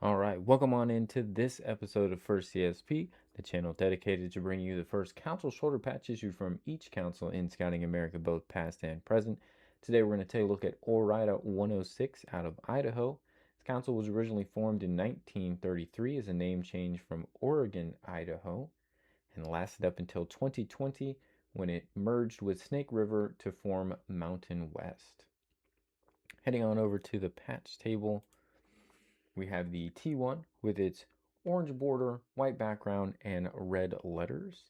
All right, welcome on into this episode of First CSP, the channel dedicated to bringing you the first council shoulder patch issue from each council in Scouting America, both past and present. Today we're going to take a look at Orida 106 out of Idaho. This council was originally formed in 1933 as a name change from Oregon, Idaho, and lasted up until 2020 when it merged with Snake River to form Mountain West. Heading on over to the patch table, we have the T1 with its orange border, white background, and red letters.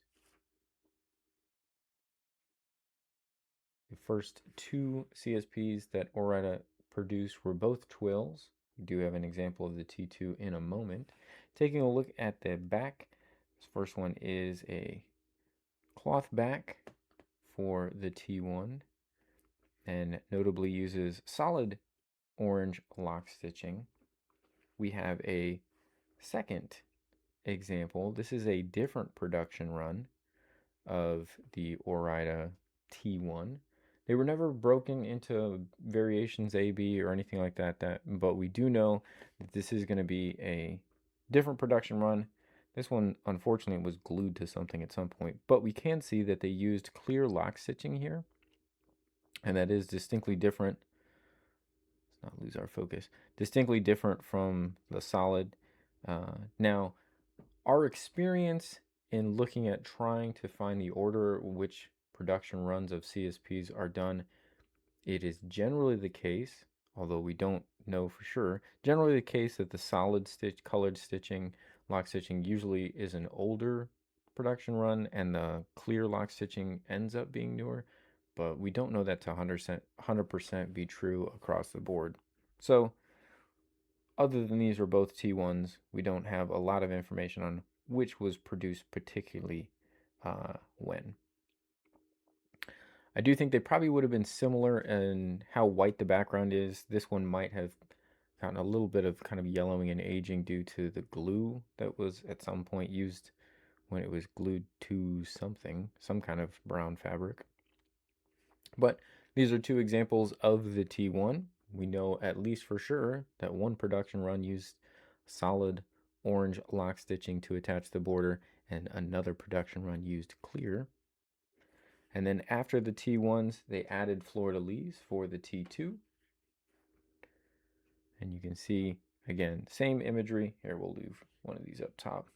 The first two CSPs that Oretta produced were both twills. We do have an example of the T2 in a moment. Taking a look at the back, this first one is a cloth back for the T1 and notably uses solid orange lock stitching. We have a second example. This is a different production run of the Orida T1. They were never broken into variations A, B, or anything like that, but we do know that this is going to be a different production run. This one, unfortunately, was glued to something at some point, but we can see that they used clear lock stitching here, and that is distinctly different. Let's not lose our focus. Distinctly different from the solid. Now, our experience in looking at trying to find the order which production runs of CSPs are done, it is generally the case, although we don't know for sure, generally the case that the solid stitch, colored stitching, lock stitching usually is an older production run and the clear lock stitching ends up being newer, but we don't know that to 100% be true across the board. So other than these are both T1s, we don't have a lot of information on which was produced particularly when. I do think they probably would have been similar in how white the background is. This one might have gotten a little bit of kind of yellowing and aging due to the glue that was at some point used when it was glued to something, some kind of brown fabric. But these are two examples of the T1. We know at least for sure that one production run used solid orange lock stitching to attach the border and another production run used clear. And then after the T1s, they added fleur-de-lis for the T2. And you can see, again, same imagery. Here, we'll leave one of these up top.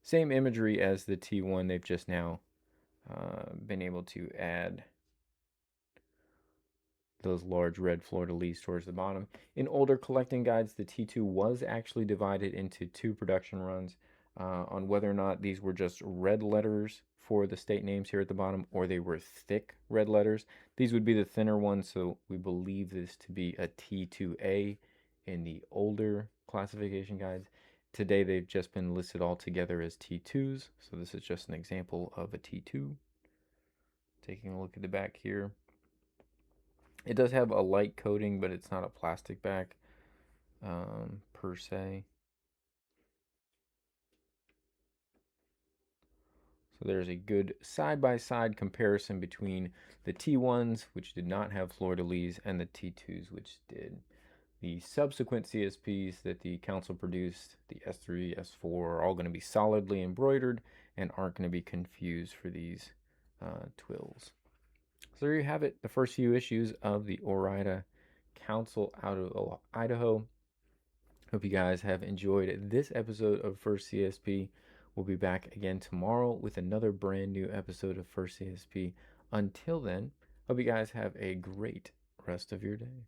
Same imagery as the T1. They've just now been able to add those large red fleur-de-lis towards the bottom. In older collecting guides, the T2 was actually divided into two production runs on whether or not these were just red letters for the state names here at the bottom or they were thick red letters. These would be the thinner ones, so we believe this to be a T2A in the older classification guides. Today they've just been listed all together as T2s, so this is just an example of a T2. Taking a look at the back here. It does have a light coating, but it's not a plastic back per se. So there's a good side-by-side comparison between the T1s, which did not have fleur-de-lis, and the T2s, which did. The subsequent CSPs that the council produced, the S3, S4, are all going to be solidly embroidered and aren't going to be confused for these twills. So there you have it, the first few issues of the Orida Council out of Idaho. Hope you guys have enjoyed this episode of First CSP. We'll be back again tomorrow with another brand new episode of First CSP. Until then, hope you guys have a great rest of your day.